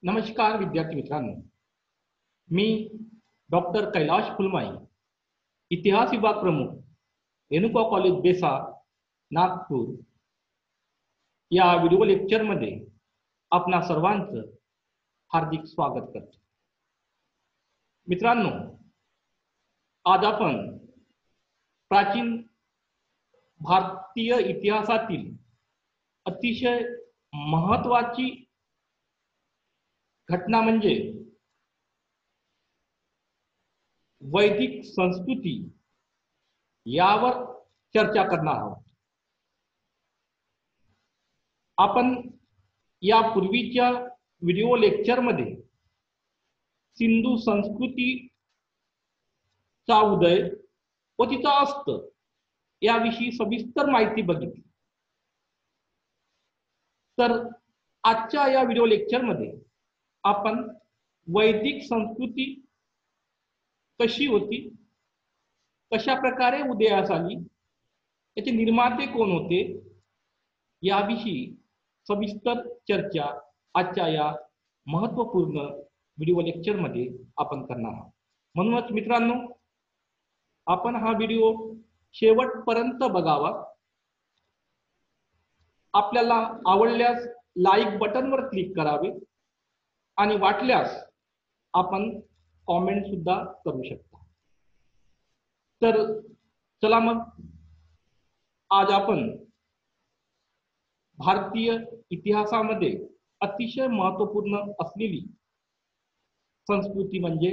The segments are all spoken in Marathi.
नमस्कार विद्यार्थी मित्रांनो, मी डॉक्टर कैलाश फुलमाई, इतिहास विभाग प्रमुख, रेणुका कॉलेज बेसा, नागपूर या व्हिडिओ लेक्चरमध्ये आपणा सर्वांचं हार्दिक स्वागत करतो। मित्रांनो, आज आपण प्राचीन भारतीय इतिहासातील अतिशय महत्त्वाची घटना म्हणजे वैदिक संस्कृती यावर चर्चा करणार आहोत। आपण यापूर्वीच्या व्हिडिओ लेक्चरमध्ये सिंधू संस्कृतीचा उदय व तिचा अस्त याविषयी सविस्तर माहिती बघितली। तर आजच्या या व्हिडिओ लेक्चरमध्ये आपण वैदिक संस्कृती कशी होती, कशा प्रकारे उदयास आली, याचे निर्माते कोण होते याविषयी सविस्तर चर्चा आजच्या या महत्त्वपूर्ण व्हिडिओ लेक्चरमध्ये आपण करणार आहोत। म्हणूनच मित्रांनो, आपण हा व्हिडिओ शेवटपर्यंत बघावा। आपल्याला आवडल्यास लाईक बटनवर क्लिक करावे आणि वाटल्यास आपण कमेंट सुद्धा करू शकता। तर चला मग आज आपण भारतीय इतिहासामध्ये अतिशय महत्त्वपूर्ण असलेली संस्कृती म्हणजे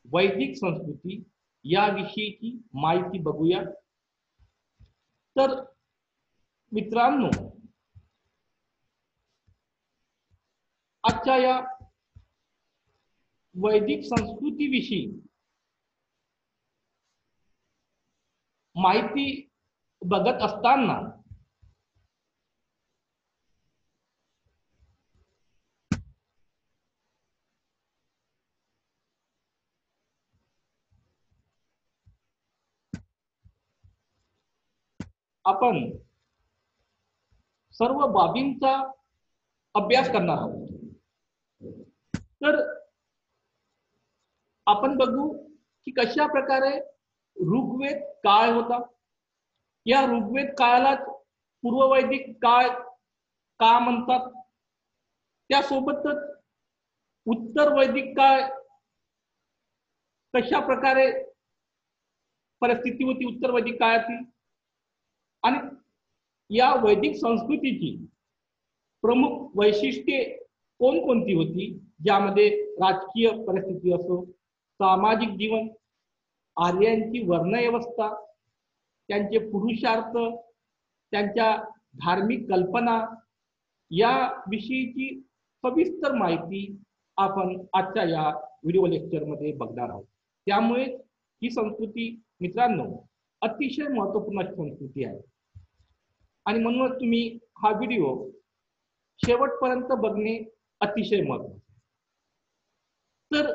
वैदिक संस्कृती याविषयीची माहिती बघूया। तर मित्रांनो, आजच्या या वैदिक संस्कृतीविषयी माहिती बघत असताना आपण सर्व बाबींचा अभ्यास करणार आहोत। तर आपण बघू की कशा प्रकारे ऋग्वेद काळ होता। या ऋग्वेद काळाला पूर्ववैदिक काळ का म्हणतात, त्यासोबतच उत्तर वैदिक काळ कशा प्रकारे परिस्थिती होती उत्तर वैदिक काळातील, आणि या वैदिक संस्कृतीची प्रमुख वैशिष्ट्ये कोणकोणती होती, ज्यामध्ये राजकीय परिस्थिती असो, सामाजिक जीवन, आर्यांची वर्णव्यवस्था, त्यांचे पुरुषार्थ, त्यांच्या धार्मिक कल्पना याविषयीची सविस्तर माहिती आपण आजच्या या व्हिडिओ लेक्चरमध्ये बघणार आहोत। त्यामुळे ही संस्कृती मित्रांनो अतिशय महत्त्वपूर्ण संस्कृती आहे आणि म्हणूनच तुम्ही हा व्हिडिओ शेवटपर्यंत बघणे अतिशय महत्त्वाचे। तर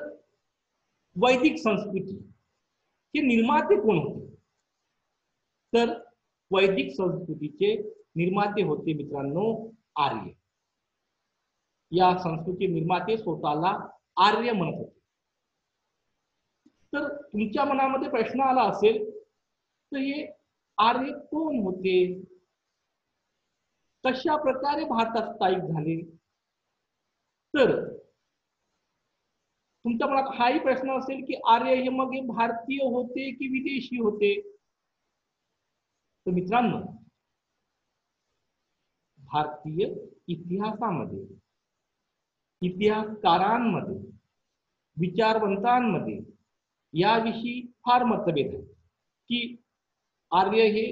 वैदिक संस्कृती चे निर्माते कोण होते? तर वैदिक संस्कृतीचे निर्माते होते मित्रांनो आर्य। या संस्कृती निर्माते स्वतःला आर्य म्हणत होते। तर तुमच्या मनामध्ये प्रश्न आला असेल, तर हे आर्य कोण होते, कशा प्रकारे भारतात स्थायिक झाले? तर तुमच्या मनात हाही प्रश्न असेल की आर्य हे मग भारतीय होते की विदेशी होते? तर मित्रांनो, भारतीय इतिहासामध्ये, इतिहासकारांमध्ये, विचारवंतांमध्ये याविषयी फार मतभेद आहे की आर्य हे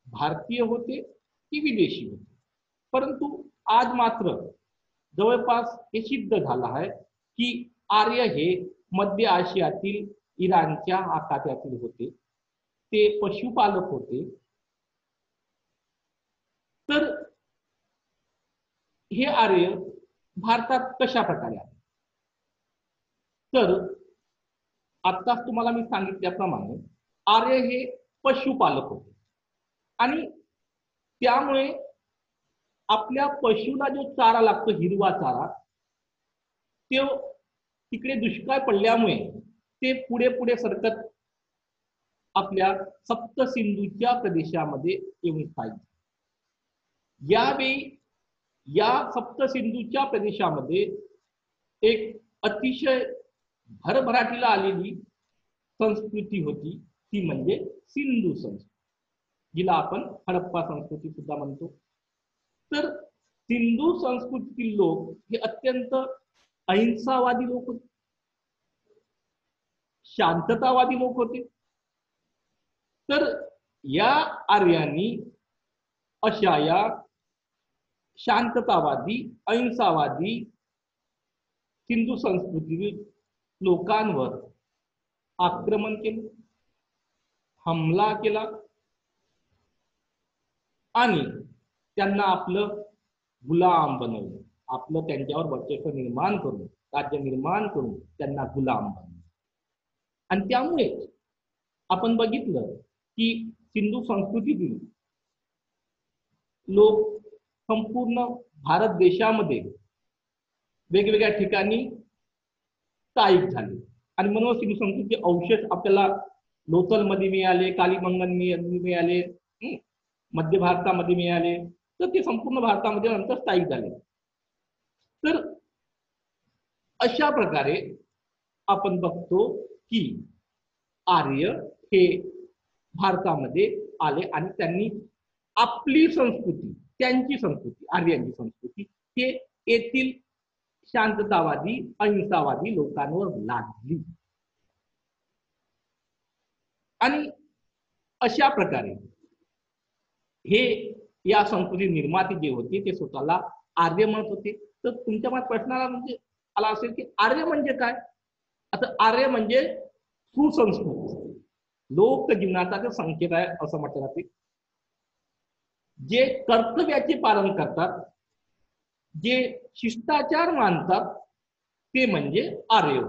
भारतीय होते की विदेशी होते। परंतु आज मात्र जवळपास हे सिद्ध झालं आहे की आर्य हे मध्य आशियातील इराणच्या आखात्यातील होते, ते पशुपालक होते। तर हे आर्य भारतात कशा प्रकारे आले? तर आत्ताच तुम्हाला मी सांगितल्याप्रमाणे आर्य हे पशुपालक होते आणि त्यामुळे आपल्या पशुला जो चारा लागतो, हिरवा चारा, ते तिकडे दुष्काळ पडल्यामुळे ते पुढे पुढे सरकत आपल्या सप्तसिंधूच्या प्रदेशामध्ये येऊन स्थायिक. यावेळी या सप्तसिंधूच्या प्रदेशामध्ये एक अतिशय भरभराटीला आलेली संस्कृती होती, ती म्हणजे सिंधू संस्कृती, जिला आपण हडप्पा संस्कृती सुद्धा म्हणतो. तर सिंधू संस्कृतीतील लोक हे अत्यंत अहिंसावादी लोक होते, शांततावादी लोक होते. तर या आर्यांनी अशा या शांततावादी अहिंसावादी सिंधू संस्कृतीतील लोकांवर आक्रमण केले, हमला केला आणि त्यांना आपलं गुलाम बनवलं. आपलं त्यांच्यावर वर्चस्व निर्माण करून, राज्य निर्माण करून त्यांना गुलाम बनवलं. आणि त्यामुळे आपण बघितलं की सिंधू संस्कृतीतील लोक संपूर्ण भारत देशामध्ये वेगवेगळ्या ठिकाणी स्थायिक झाले. आणि म्हणून सिंधू संस्कृतीचे अवशेष आपल्याला लोथलमध्ये मिळाले, कालीबंगन मिळाले, मध्य भारतामध्ये मिळाले. तर ते संपूर्ण भारतामध्ये नंतर स्थायिक झाले. तर अशा प्रकारे आपण बघतो की आर्य हे भारतामध्ये आले आणि त्यांनी आपली संस्कृती, त्यांची संस्कृती, आर्यांची संस्कृती ते येथील शांततावादी अहिंसावादी लोकांवर लादली. आणि अशा प्रकारे हे या संस्कृती निर्माते जे होते ते स्वतःला आर्य म्हणत होते. तर तुमच्या मनात प्रश्नाला म्हणजे आला असेल की आर्य म्हणजे काय. आता आर्य म्हणजे सुसंस्कृत, लोक जीवनाचा संकेत आहे असं म्हटलं जाते. जे कर्तव्याचे पालन करतात, जे शिष्टाचार मानतात, ते म्हणजे आर्य.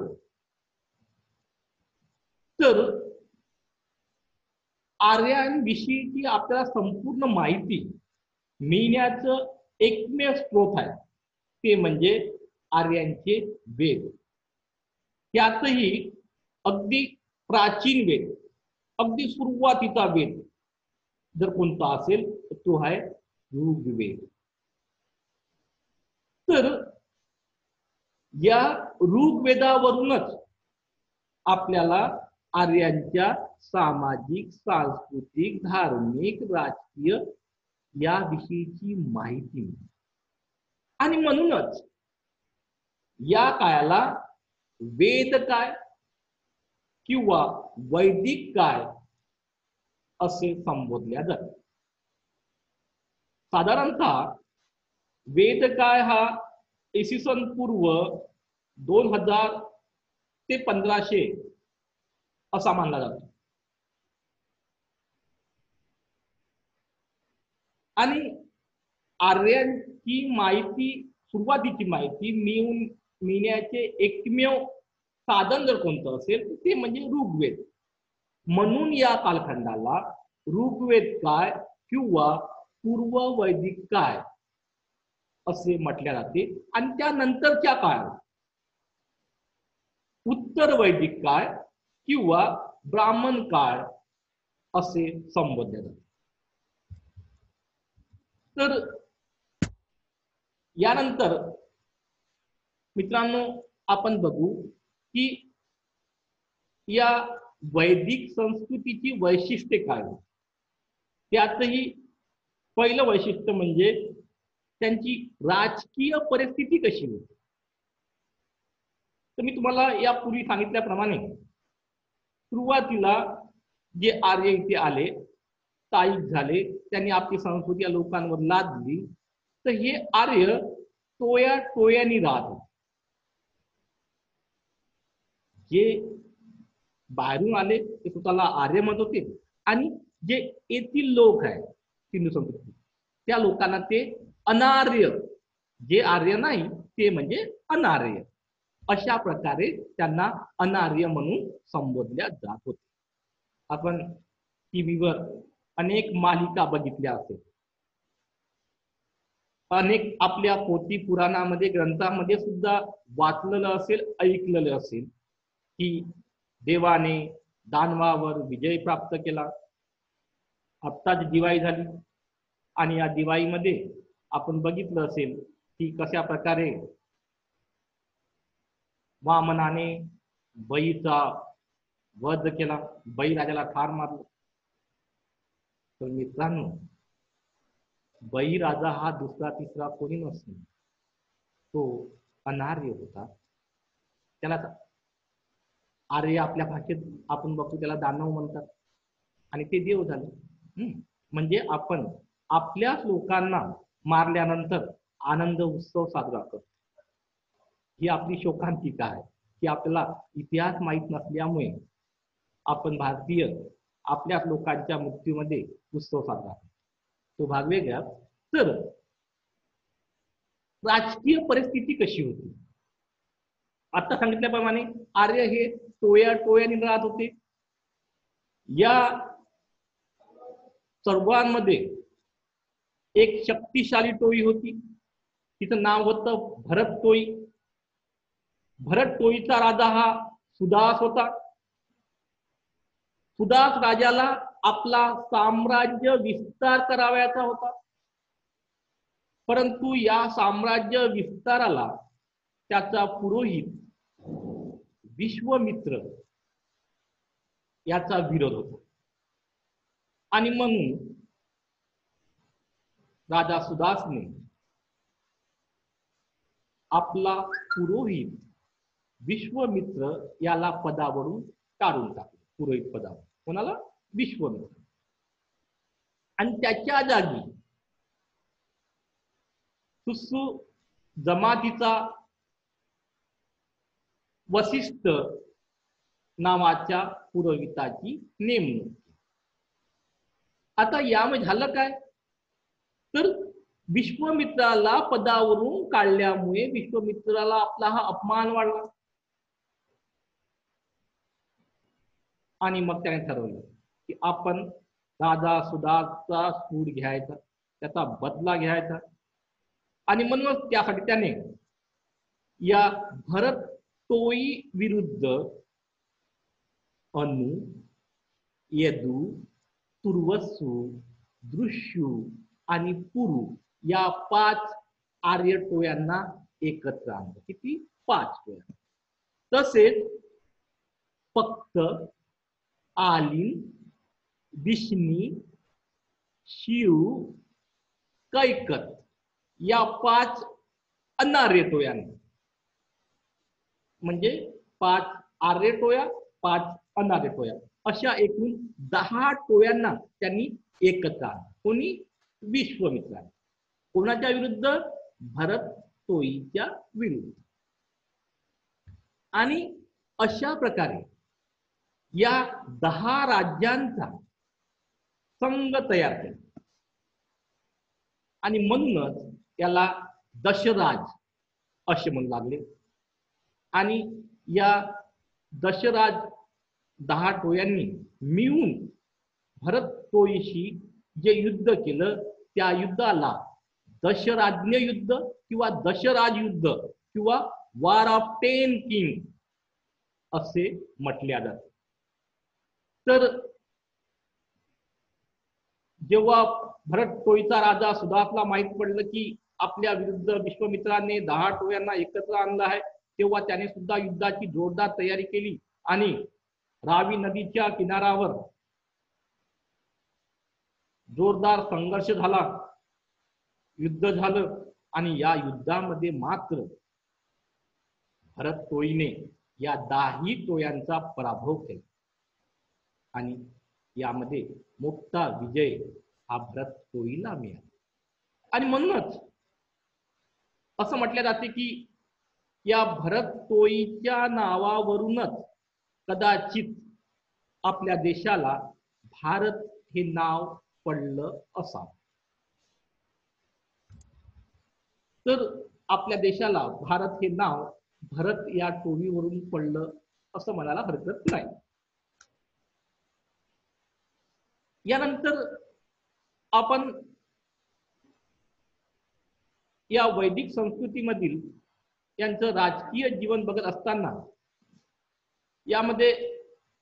तर आर्यांविषयीची आपल्याला संपूर्ण माहिती मिळण्याचं एकमेव स्रोत आहे ते म्हणजे आर्यांचे वेद. त्यातही अगदी प्राचीन वेद, अगदी सुरुवातीचा वेद जर कोणता असेल तर तो आहे ऋग्वेद. तर या ऋग्वेदावरूनच आपल्याला आर्यांच्या सामाजिक, सांस्कृतिक, धार्मिक, राजकीय याविषयीची माहिती मिळते. आणि म्हणूनच या काळाला वेद काय किंवा वैदिक काय असे संबोधल्या जाते. साधारणतः वेद काय हा इसवी सन पूर्व 2000 ते 1500 असा मानला जातो. आणि आर्यांची माहिती, सुरुवातीची माहिती मिळण्याचे एकमेव साधन जर कोणतं असेल ते म्हणजे ऋग्वेद. म्हणून या कालखंडाला ऋग्वेद काय किंवा पूर्व वैदिक काय असे म्हटले जाते. आणि त्यानंतरच्या काळात उत्तर वैदिक काळ किंवा ब्राह्मण काळ असे संबोधले जाते. तर यानंतर मित्रांनो आपण बघू की या वैदिक संस्कृतीची वैशिष्ट्ये काय. त्यातही पहिलं वैशिष्ट्य म्हणजे त्यांची राजकीय परिस्थिती कशी होती. तर मी तुम्हाला यापूर्वी सांगितल्याप्रमाणे सुरुवातीला जे आर्य इथे आले, स्थायिक झाले, त्यांनी आपली संस्कृती या लोकांवर लादली. तर हे आर्य टोया टोयानी राहत होते. जे बाहेरून आले ते स्वतःला आर्य म्हणत होते आणि जे येथील लोक आहेत सिंधू संस्कृती त्या लोकांना ते अनार्य, जे आर्य नाही ते म्हणजे अनार्य, अशा प्रकारे त्यांना अनार्य म्हणून संबोधल्या जात होते. आपण टीव्हीवर अनेक मालिका बघितल्या असेल. अनेक आपल्या पोथी पुराणामध्ये ग्रंथामध्ये सुद्धा वाचलेलं असेल, ऐकलेलं असेल की देवाने दानवावर विजय प्राप्त केला. आत्ताच दिवाळी झाली आणि या दिवाळीमध्ये आपण बघितलं असेल की कशा प्रकारे वामनाने बळीचा वध केला, बळीराजाला ठार मारलं. तर मित्रांनो, बळीराजा हा दुसरा तिसरा कोणी नसून तो अनार्य होता. त्याला आर्य आपल्या भाषेत आपण बघतो त्याला दानव म्हणतात आणि ते देव झाले. म्हणजे आपण आपल्याच लोकांना मारल्यानंतर आनंद उत्सव साजरा करतो. ही आपली शोकांतिका आहे की आपल्याला इतिहास माहीत नसल्यामुळे आपण भारतीय आपल्याच लोकांच्या मृत्यूमध्ये उत्सव साजरा करतो. तो भाग वेगळा. तर राजकीय परिस्थिती कशी होती? आता सांगितल्याप्रमाणे आर्य हे टोया टोयाने राहत होते. या सर्वांमध्ये एक शक्तिशाली टोळी होती, तिचं नाव होतं भरत टोळी. भरत टोळीचा राजा हा सुदास होता. सुदास राजाला आपला साम्राज्य विस्तार करावयाचा होता, परंतु या साम्राज्य विस्ताराला त्याचा पुरोहित विश्वामित्र याचा विरोध होता. आणि म्हणून राजा सुदासने आपला पुरोहित विश्वामित्र याला पदावरून काढून टाकले. पुरोहित पदावर कोणाला? विश्वामित्र. आणि त्याच्या जागी सुसु जमातीचा वसिष्ठ नावाच्या पुरोहिताची नेमणूक. आता यामध्ये झालं काय? तर विश्वामित्राला पदावरून काढल्यामुळे विश्वामित्राला आपला हा अपमान वाढला आणि मग त्याने ठरवलं की आपण राजा सुदासचा सूड घ्यायचा, त्याचा बदला घ्यायचा. आणि म्हणूनच त्यासाठी त्याने या भरत टोळी विरुद्ध अनु, यदु, तुर्वसु, दृश्यू आणि पुरु या 5 आर्य टोळ्यांना एकत्र आणलं. किती? 5 टोळ्या. तसेच फक्त आलीन, विष्णी, शिव, कैकत या 5 अनार्य टोळ्यांना, म्हणजे 5 आर्य टोळ्या, 5 अनार्य टोळ्या, अशा एकूण 10 टोळ्यांना त्यांनी एकत्र आणलं. कोणी? विश्वामित्राने. कोणाच्या विरुद्ध? भरत टोळीच्या विरुद्ध. आणि अशा प्रकारे या 10 राज्यांचा संघ तयार केला आणि म्हणूनच त्याला दशराज असे म्हणू लागले. आणि या दशराज 10 टोळ्यांनी मिळून भरत टोळीशी जे युद्ध केलं त्या युद्धाला दशराज्य युद्ध किंवा दशराज युद्ध किंवा वॉर ऑफ 10 किंग असे म्हटले जाते. तर जेव्हा भरत टोळीचा राजा सुदासला माहित पडलं की आपल्या विरुद्ध विश्वामित्राने 10 टोळ्यांना एकत्र आणलं आहे, तेव्हा त्याने सुद्धा युद्धाची जोरदार तयारी केली आणि रावी नदीच्या किनाऱ्यावर जोरदार संघर्ष झाला, युद्ध झालं. आणि या युद्धामध्ये मात्र भरत टोळीने या 10 टोळ्यांचा पराभव केला आणि यामध्ये मोठा विजय हा भरत टोळीला मिळाला. आणि म्हणूनच असं म्हटलं जाते की या भरत टोळीच्या नावावरूनच कदाचित आपल्या देशाला भारत हे नाव पडलं असावं. तर आपल्या देशाला भारत हे नाव भरत या टोळीवरून पडलं असं म्हणायला हरकत नाही. यानंतर आपण या वैदिक संस्कृतीमधील यांचं राजकीय जीवन बघत असताना यामध्ये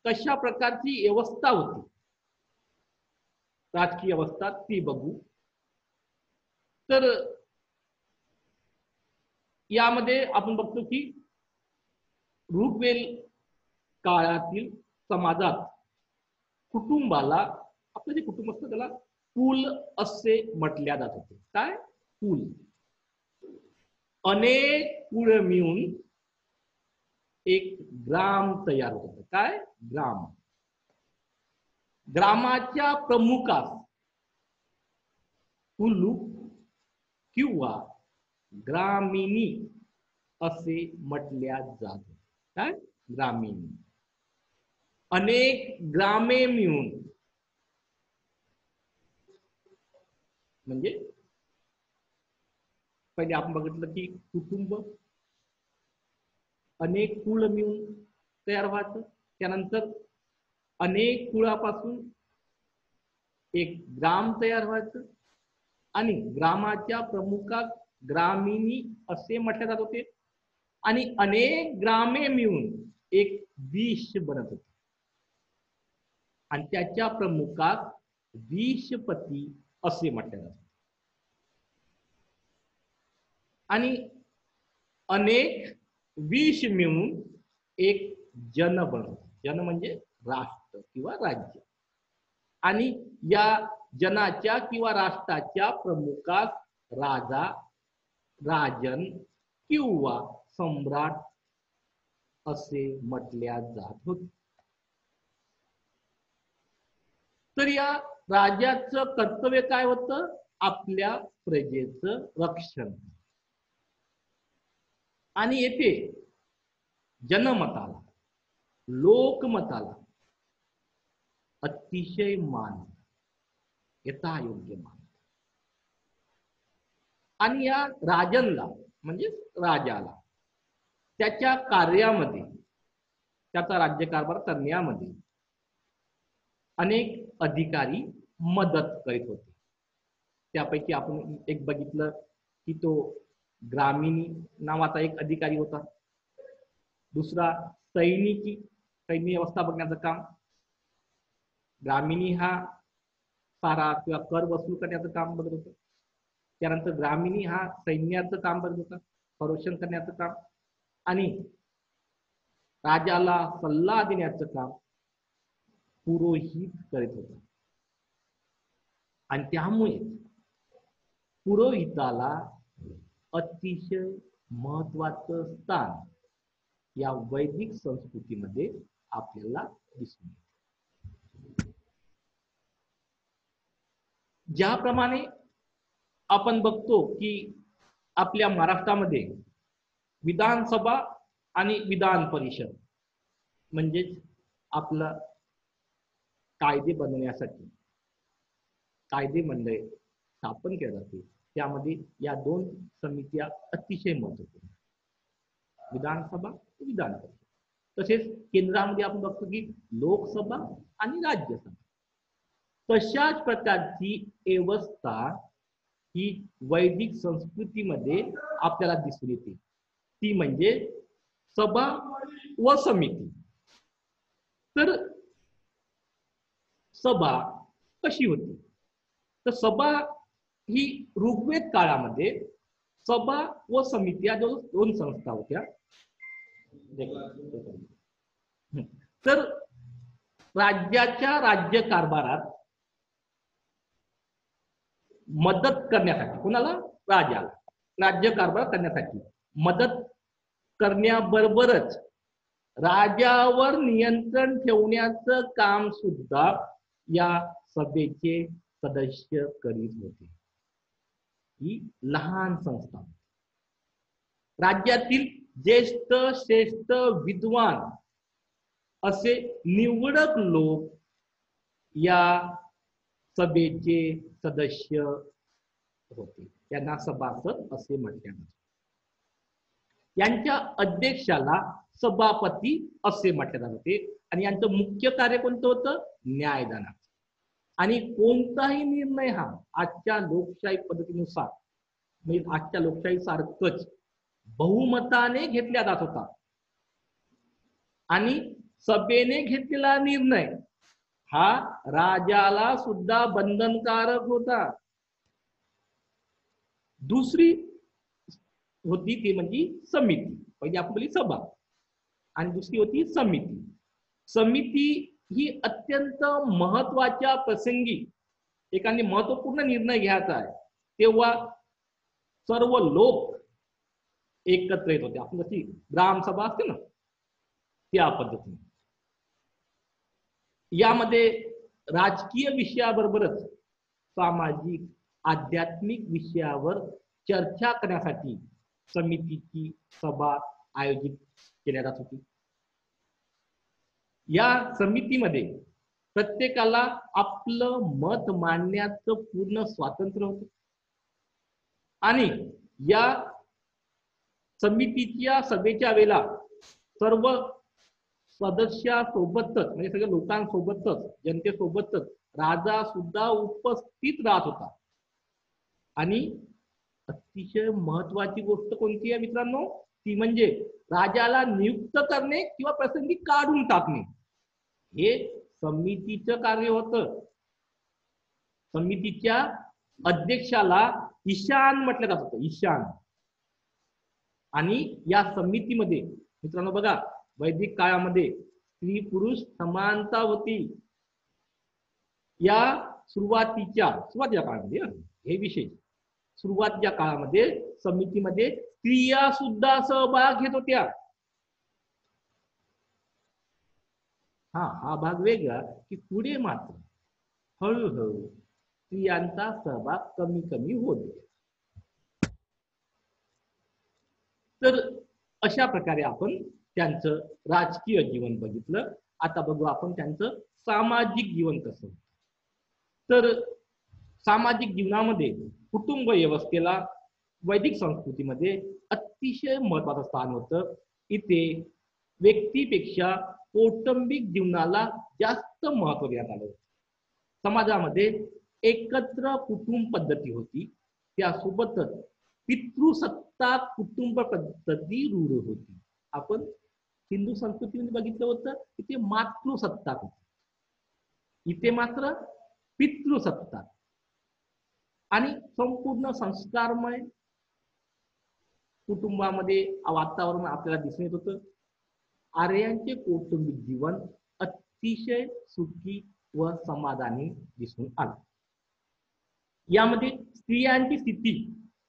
कशा प्रकारची व्यवस्था होती, राजकीय अवस्था ती बघू. तर यामध्ये आपण बघतो की ऋग्वेद काळातील समाजात कुटुंबाला, आपलं जे कुटुंब असतं त्याला कुल असे म्हटल्या जात होते. काय? कुल. अनेक कुळ मिळून एक ग्राम तयार होत होतं. काय? ग्राम. ग्रामाच्या प्रमुखास कुलूप किंवा ग्रामिणी असे म्हटल्या जात. काय? ग्रामिणी. अनेक ग्रामे मिळून म्हणजे पहिले आपण बघितलं की कुटुंब, अनेक कुळ मिळून तयार व्हायचं, त्यानंतर अनेक कुळापासून एक ग्राम तयार व्हायचं आणि ग्रामाच्या प्रमुखात ग्रामिणी असे म्हटले जात होते आणि अनेक ग्रामे मिळून एक विष बनत होते आणि त्याच्या प्रमुखात विषपती असे म्हटले जाते. आणि अनेक विष मिळून एक जन बनत. जन म्हणजे राष्ट्र किंवा राज्य. आणि या जनाच्या किंवा राष्ट्राच्या प्रमुखात राजा, राजन किंवा सम्राट असे म्हटल्या जात होते. तर या राजाचं कर्तव्य काय होतं? आपल्या प्रजेचं रक्षण. आणि येथे जनमताला, लोकमताला अतिशय मान, यथायोग्य मान. आणि या राजनला म्हणजे राजाला त्याच्या कार्यामध्ये, त्याचा राज्यकारभार करण्यामध्ये अनेक अधिकारी मदत करीत होते. त्यापैकी आपण एक बघितलं की तो ग्रामिणी नावाचा एक अधिकारी होता. दुसरा सैनिकी, सैन्य व्यवस्था बघण्याचं काम. ग्रामिणी हा सारा किंवा कर वसूल करण्याचं काम बघत होतं. त्यानंतर ग्रामिणी हा सैन्याचं काम बघत होता, संरक्षण करण्याचं काम. आणि राजाला सल्ला देण्याचं काम पुरोहित करीत होता. आणि त्यामुळे पुरोहिताला अतिशय महत्वाचं स्थान या वैदिक संस्कृतीमध्ये आपल्याला दिसून येते. ज्याप्रमाणे आपण बघतो की आपल्या महाराष्ट्रामध्ये विधानसभा आणि विधान परिषद म्हणजेच आपलं कायदे बनवण्यासाठी कायदे मंडळ स्थापन केले जाते. त्यामध्ये या दोन समित्या अतिशय महत्वपूर्ण, विधानसभा विधान परिषद. तसेच केंद्रामध्ये आपण बघतो की लोकसभा आणि राज्यसभा. तशाच प्रकारची व्यवस्था ही वैदिक संस्कृतीमध्ये आपल्याला दिसून येते. ती म्हणजे सभा व समिती. तर सभा कशी होती? तर सभा ही ऋग्वेद काळामध्ये सभा व समिती या दोन संस्था होत्या. तर राज्याच्या राज्यकारभारात मदत करण्यासाठी, कोणाला? राजाला राज्यकारभार करण्यासाठी मदत करण्याबरोबरच राजावर नियंत्रण ठेवण्याचं काम सुद्धा या सभेचे सदस्य करीत होते. ही लहान संस्था. राज्यातील ज्येष्ठ श्रेष्ठ विद्वान असे निवडक लोक या सभेचे सदस्य होते. त्यांना सभासद असे म्हटले जाते. यांच्या अध्यक्षाला सभापती असे म्हटले जात होते. आणि यांचं मुख्य कार्य कोणतं होतं? न्यायदानाचं. आणि कोणताही निर्णय हा आजच्या लोकशाही पद्धतीनुसार म्हणजे आजच्या लोकशाही सारखंच बहुमताने घेतल्या जात होता आणि सभेने घेतलेला निर्णय हा राजाला सुद्धा बंधनकारक होता. दुसरी होती ती म्हणजे समिती. पहिली आपली सभा आणि दुसरी होती समिती. समिती ही अत्यंत महत्वाच्या प्रसंगी एखादी महत्वपूर्ण निर्णय घ्यायचा आहे तेव्हा सर्व लोक एकत्र येत होते. आपण जशी ग्रामसभा असते ना त्या पद्धतीने. यामध्ये राजकीय विषयाबरोबरच सामाजिक आध्यात्मिक विषयावर चर्चा करण्यासाठी समितीची सभा आयोजित केल्या जात होती. या समितीमध्ये प्रत्येकाला आपलं मत मांडण्याचं पूर्ण स्वातंत्र्य होतं आणि या समितीच्या सभेच्या वेळेला सर्व सदस्यासोबतच म्हणजे सगळ्या लोकांसोबतच जनतेसोबतच राजा सुद्धा उपस्थित राहत होता. आणि अतिशय महत्वाची गोष्ट कोणती आहे मित्रांनो, ती म्हणजे राजाला नियुक्त करणे किंवा प्रसंगी काढून टाकणे हे समितीचं कार्य होतं. समितीच्या अध्यक्षाला ईशान म्हटलं जात होतं, ईशान. आणि या समितीमध्ये मित्रांनो बघा, वैदिक काळामध्ये स्त्री पुरुष समानता होती. या सुरुवातीच्या काळामध्ये हे विशेष, सुरुवातीच्या काळामध्ये समितीमध्ये स्त्रिया सुद्धा सहभाग घेत होत्या. हा भाग वेगळा की पुढे मात्र हळूहळू स्त्रियांचा सहभाग कमी कमी होत गेला. तर अशा प्रकारे आपण त्यांचं राजकीय जीवन बघितलं. आता बघू आपण त्यांचं सामाजिक जीवन कसं. तर सामाजिक जीवनामध्ये कुटुंब व्यवस्थेला वैदिक संस्कृतीमध्ये अतिशय महत्वाचं स्थान होतं. इथे व्यक्तीपेक्षा कौटुंबिक जीवनाला जास्त महत्व देण्यात आलं. समाजामध्ये एकत्र कुटुंब पद्धती होती, त्यासोबतच पितृसत्ताक कुटुंब पद्धती रूढ होती. आपण हिंदू संस्कृतीमध्ये बघितलं होतं इथे मातृसत्ताक होती, इथे मात्र पितृसत्ताक. आणि संपूर्ण संस्कारमय कुटुंबामध्ये वातावरण आपल्याला दिसून येत होतं. आर्यांचे कौटुंबिक जीवन अतिशय सुखी व समाधानी दिसून आलं. यामध्ये स्त्रियांची स्थिती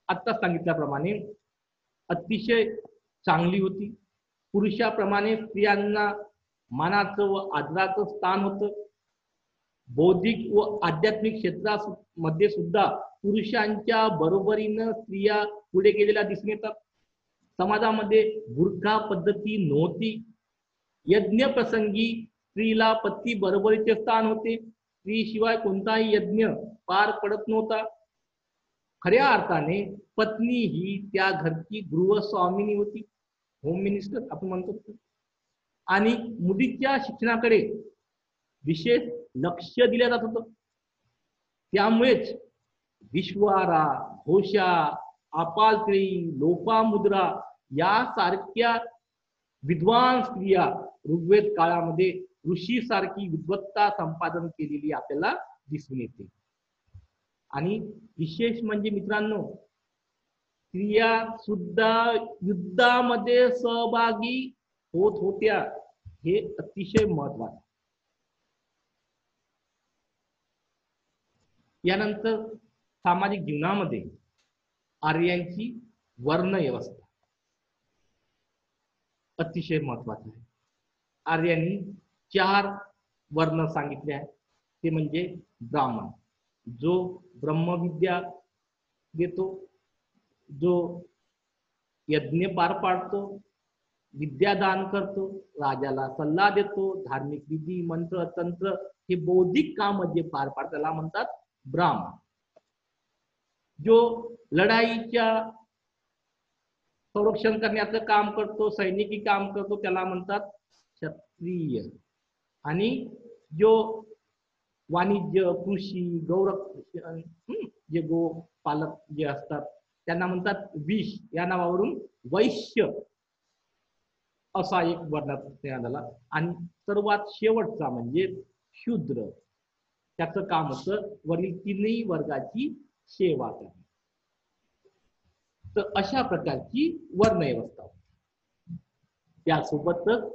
आता सांगितल्याप्रमाणे अतिशय चांगली होती. पुरुषाप्रमाणे स्त्रियांना मानाचं व आदराचं स्थान होतं. बौद्धिक व आध्यात्मिक क्षेत्रामध्ये सुद्धा पुरुषांच्या बरोबरीनं स्त्रिया पुढे गेलेल्या दिसून येतात. समाजामध्ये बुरखा पद्धती नव्हती. यज्ञ प्रसंगी स्त्रीला पती बरोबरीचे स्थान होते. स्त्री शिवाय कोणताही यज्ञ पार पडत नव्हता. खऱ्या अर्थाने पत्नी ही त्या घरची गृहस्वामिनी होती, होम मिनिस्टर आपण म्हणतो. आणि मुलीच्या शिक्षणाकडे विशेष लक्ष दिलं जात होतं. त्यामुळेच विश्वारा, घोषा, अपालत्री, लोपामुद्रा यासारख्या विद्वान स्त्रिया ऋग्वेद काळामध्ये ऋषी सारखी विद्वत्ता संपादन केलेली आपल्याला दिसून येते. आणि विशेष म्हणजे मित्रांनो, स्त्रिया सुद्धा युद्धामध्ये सहभागी होत होत्या, हे अतिशय महत्वाचं. यानंतर सामाजिक जीवनामध्ये आर्यांची वर्ण व्यवस्था अतिशय महत्वाची आहे. आर्यांनी 4 वर्ण सांगितले आहेत. ते म्हणजे ब्राह्मण, जो ब्रह्मविद्या देतो, जो यज्ञ पार पाडतो, विद्यादान करतो, राजाला सल्ला देतो, धार्मिक विधी मंत्र तंत्र हे बौद्धिक काम जे पार पाडतात त्याला म्हणतात ब्राह्मण. जो लढाईच्या संरक्षण करण्याचं काम करतो, सैनिकी काम करतो, त्याला म्हणतात क्षत्रिय. आणि जो वाणिज्य, कृषी, गौरक्षण जे गो पालक जे असतात त्यांना म्हणतात विष, या नावावरून वैश्य असा एक वर्ण तयार झाला. आणि सर्वात शेवटचा म्हणजे शूद्र, त्याचं काम होतं वरील तीनही वर्गाची सेवा करणे. तर अशा प्रकारची वर्णव्यवस्था होती. त्यासोबतच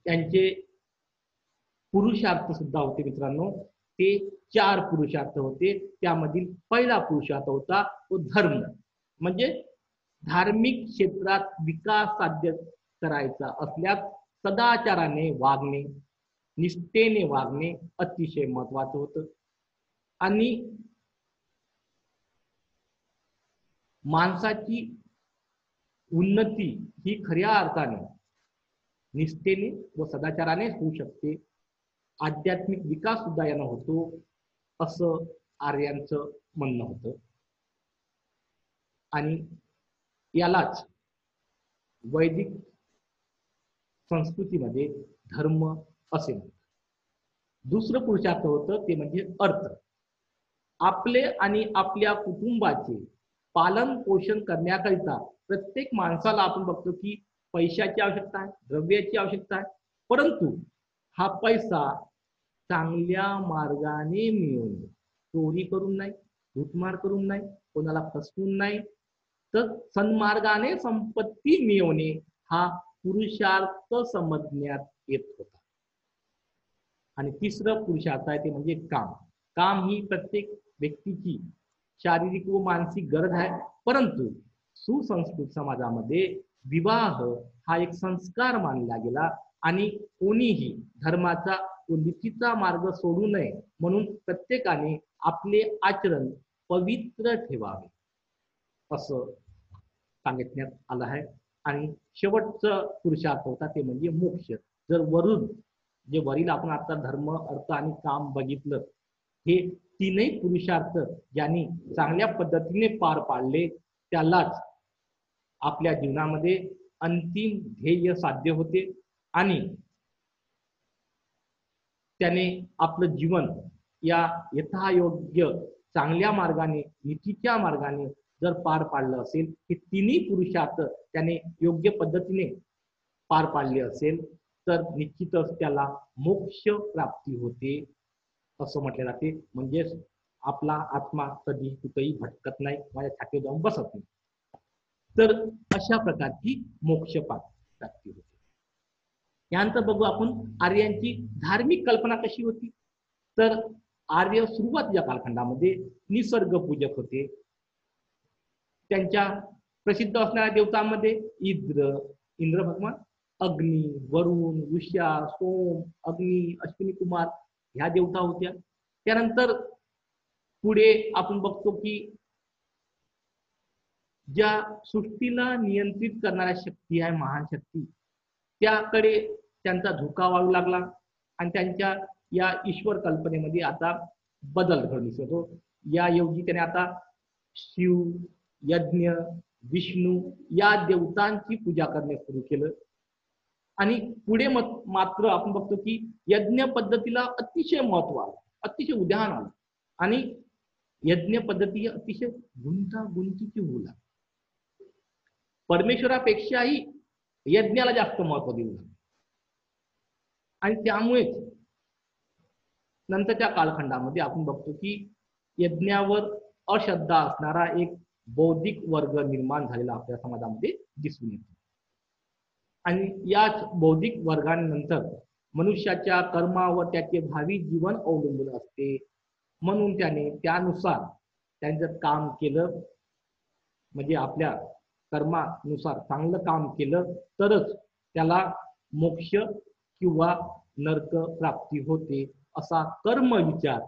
त्यांचे पुरुषार्थ सुद्धा होते मित्रांनो. ते 4 पुरुषार्थ होते. त्यामधील पहिला पुरुषार्थ होता तो धर्म, म्हणजे धार्मिक क्षेत्रात विकास साध्य करायचा असल्यास सदाचाराने वागणे, निष्ठेने वागणे अतिशय महत्वाचं होतं. आणि माणसाची उन्नती ही खऱ्या अर्थाने निष्ठेने व सदाचाराने होऊ शकते. आध्यात्मिक विकास सुद्धा यानं होतो असं आर्यांचं म्हणणं होतं. आणि यालाच वैदिक संस्कृतीमध्ये धर्म असे म्हणतात. दुसरं पुरुषार्थ होतं ते म्हणजे अर्थ. आपले आणि आपल्या कुटुंबाचे पालन पोषण करण्याकरिता प्रत्येक माणसाला आपण बघतो की पैशाची आवश्यकता आहे, द्रव्याची आवश्यकता आहे. परंतु हा पैसा चांगल्या मार्गाने मिळवणे, चोरी करून नाही, लूटमार करून नाही, कोणाला फसवून नाही, तर सन्मार्गाने संपत्ती मिळवणे हा पुरुषार्थ समजण्यात येत होता. आणि तिसरं पुरुषार्थ आहे ते म्हणजे काम. काम ही प्रत्येक व्यक्तीची शारीरिक व मानसिक गरज आहे. परंतु सुसंस्कृत समाजामध्ये विवाह हा एक संस्कार मानला गेला आणि कोणीही धर्माचा व नीतीचा मार्ग सोडू नये म्हणून प्रत्येकाने आपले आचरण पवित्र ठेवावे असं सांगितण्यात आलं आहे. आणि शेवटचं पुरुषार्थ होता ते म्हणजे मोक्ष. जर वरून जे वरील आपण आता धर्म, अर्थ आणि काम बघितलं, हे तीनही पुरुषार्थ ज्यांनी चांगल्या पद्धतीने पार पाडले त्यालाच आपल्या जीवनामध्ये अंतिम ध्येय साध्य होते आणि त्याने आपलं जीवन या यथायोग्य चांगल्या मार्गाने, नीतीच्या मार्गाने जर पार पाडलं असेल, की तिन्ही पुरुषार्थ त्याने योग्य पद्धतीने पार पाडले असेल तर निश्चितच त्याला मोक्ष प्राप्ती होते असं म्हटले जाते. म्हणजेच आपला आत्मा कधी कुठेही भटकत नाही, माझ्या छातीवर जाऊन बसत नाही. तर अशा प्रकारची मोक्ष प्राप्ती होते. यानंतर बघू आपण आर्यांची धार्मिक कल्पना कशी होती. तर आर्य सुरुवातीच्या कालखंडामध्ये निसर्ग पूजक होते. त्यांच्या प्रसिद्ध असणाऱ्या देवतांमध्ये इंद्र भगवान, अग्नी, वरुण, ऋषा, सोम, अग्नी, अश्विनी कुमार ह्या देवता होत्या. त्यानंतर पुढे आपण बघतो की ज्या सृष्टीला नियंत्रित करणाऱ्या शक्ती आहे, महान शक्ती, त्याकडे त्यांचा झुकाव वाढू लागला आणि त्यांच्या या ईश्वर कल्पनेमध्ये आता बदल घडून दिसतो. यायोगी त्याने आता शिव, यज्ञ, विष्णू या देवतांची पूजा करणे सुरू केलं. आणि पुढे मात्र आपण बघतो की यज्ञ पद्धतीला अतिशय महत्व आलं, अतिशय उदाहरण आलं आणि यज्ञ पद्धती अतिशय गुंतागुंतीची होऊ लागली. परमेश्वरापेक्षाही यज्ञाला जास्त महत्व दिलं जातं. आणि त्यामुळेच नंतरच्या कालखंडामध्ये आपण बघतो की यज्ञावर अश्रद्धा असणारा एक बौद्धिक वर्ग निर्माण झालेला आपल्या समाजामध्ये दिसून येतो. आणि याच बौद्धिक वर्गानंतर मनुष्याच्या कर्मावर त्याचे भावी जीवन अवलंबून असते. म्हणून त्याने त्यानुसार त्यांचं काम केलं, म्हणजे आपल्या कर्मानुसार चांगलं काम केलं तरच त्याला मोक्ष किंवा नरक प्राप्ती होते असा कर्म विचार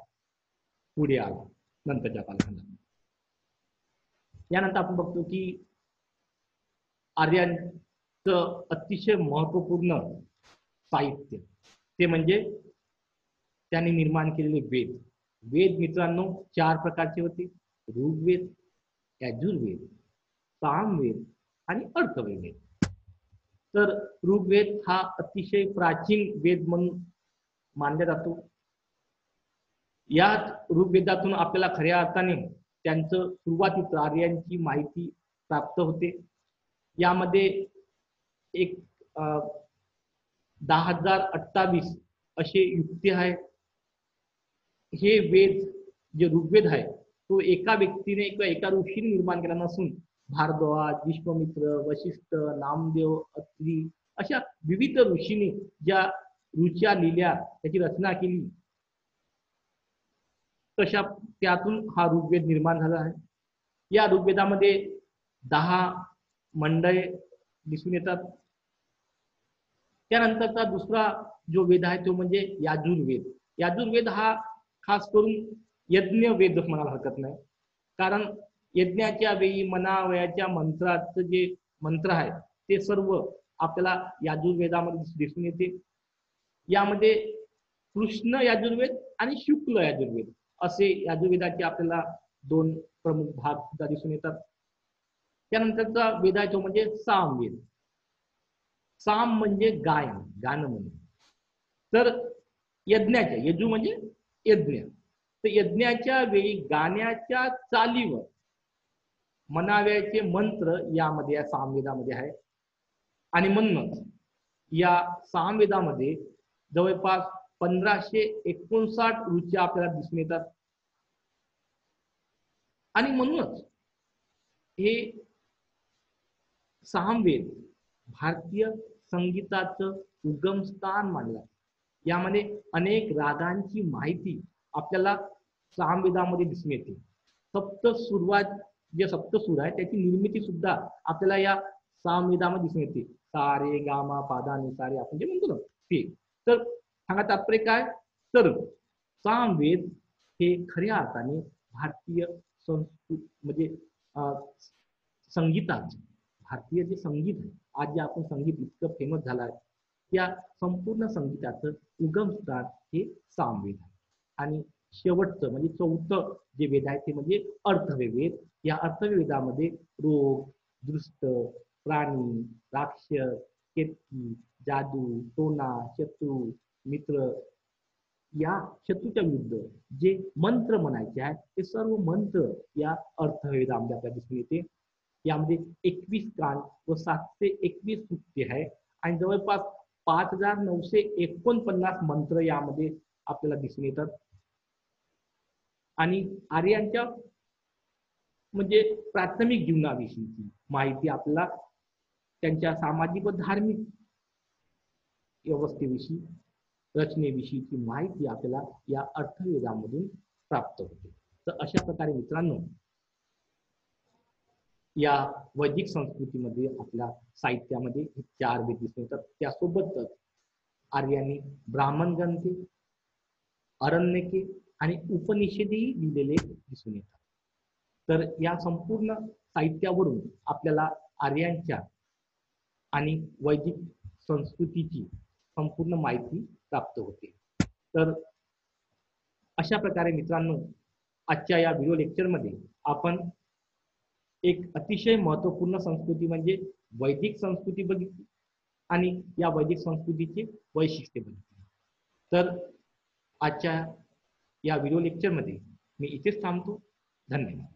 पुढे आला नंतरच्या कालखंडात. यानंतर आपण बघतो की आर्यांचं अतिशय महत्वपूर्ण साहित्य ते म्हणजे त्यांनी निर्माण केलेले वेद. वेद मित्रांनो 4 प्रकारचे होते: ऋग्वेद, यजुर्वेद, सामवेद आणि अर्थवेद. तर ऋग्वेद हा अतिशय प्राचीन वेद म्हणून मानला जातो. याच ऋग्वेदातून आपल्याला खऱ्या अर्थाने त्यांचं सुरुवातीचं आर्यांची माहिती प्राप्त होते. यामध्ये एक 10,028 असे युक्ती आहेत. हे वेद जे ऋग्वेद आहे तो एका व्यक्तीने किंवा एका ऋषीने निर्माण केला नसून भारद्वाज, विश्वामित्र, वशिष्ठ, नामदेव, अत्री अशा विविध ऋषींनी ज्या ऋचा लिहिल्या, त्याची रचना केली, तशा त्यातून हा ऋग्वेद निर्माण झाला आहे. या ऋग्वेदामध्ये 10 मंडळे दिसून येतात. त्यानंतरचा दुसरा जो वेद आहे तो म्हणजे याजुर्वेद. याजुर्वेद हा खास करून यज्ञ वेद म्हणायला हरकत नाही, कारण यज्ञाच्या वेळी मनावयाच्या मंत्राचं जे मंत्र आहे ते सर्व आपल्याला याजुर्वेदामध्ये दिसून येते. यामध्ये कृष्ण याजुर्वेद आणि शुक्ल याजुर्वेद असे याजुर्वेदाचे आपल्याला 2 प्रमुख भाग सुद्धा दिसून येतात. त्यानंतरचा वेद आहे तो म्हणजे सामवेद. साम म्हणजे गायन, गाणं म्हणून. तर यज्ञाच्या, यजू म्हणजे यज्ञ, तर यज्ञाच्या वेळी गाण्याच्या चालीवर म्हणाव्याचे मंत्र यामध्ये या सामवेदामध्ये आहे. आणि म्हणूनच या सामवेदामध्ये जवळपास 1559 ऋचा आपल्याला दिसून येतात. आणि म्हणूनच हे सामवेद भारतीय संगीताचं उगमस्थान मानलं. यामध्ये अनेक रागांची माहिती आपल्याला सामवेदामध्ये दिसून येते. जे सप्तसूर आहे त्याची निर्मिती सुद्धा आपल्याला या सामवेदामध्ये दिसून येते. सा रे गा मा पा धा नि सा रे आपण जे म्हणतो ना ते. तर सांगा तात्पर्य काय, तर सामवेद हे खऱ्या अर्थाने भारतीय संस्कृती म्हणजे संगीताचं, भारतीय जे संगीत आहे, आज जे आपण संगीत इतकं फेमस झालं आहे, या संपूर्ण संगीताचं उगमस्थान हे सामवेद आहे. आणि शेवटचं म्हणजे 4थं जे वेद आहे ते म्हणजे अर्थवेद. या अर्थवेदामध्ये रोग, दृष्ट, प्राणी, राक्षस, केतकी, जादू, टोना, शत्रू, मित्र, या शत्रूच्या विरुद्ध जे मंत्र म्हणायचे आहेत ते सर्व मंत्र या अर्थवेदामध्ये आपल्याला दिसून येते. यामध्ये 21 कान व 721 सूक्ती आहे आणि जवळपास 5,949 मंत्र यामध्ये आपल्याला दिसून येतात. आणि आर्यांच्या म्हणजे प्राथमिक जीवनाविषयीची माहिती आपल्याला त्यांच्या सामाजिक व धार्मिक व्यवस्थेविषयी, रचनेविषयीची माहिती आपल्याला या अर्थवेदामधून प्राप्त होते. तर अशा प्रकारे मित्रांनो, या वैदिक संस्कृतीमध्ये आपल्या साहित्यामध्ये 4 वेद दिसून येतात. त्यासोबतच आर्यांनी ब्राह्मण ग्रंथे, अरण्यके आणि उपनिषदेही लिहिलेले दिसून येतात. तर या संपूर्ण साहित्यावरून आपल्याला आर्यांच्या आणि वैदिक संस्कृतीची संपूर्ण माहिती प्राप्त होते. तर अशा प्रकारे मित्रांनो, आजच्या या व्हिडिओ लेक्चरमध्ये आपण एक अतिशय महत्त्वपूर्ण संस्कृती म्हणजे वैदिक संस्कृती बघितली आणि या वैदिक संस्कृतीची वैशिष्ट्ये बघितली. तर आजच्या या व्हिडिओ लेक्चरमध्ये मी इथेच थांबतो. धन्यवाद.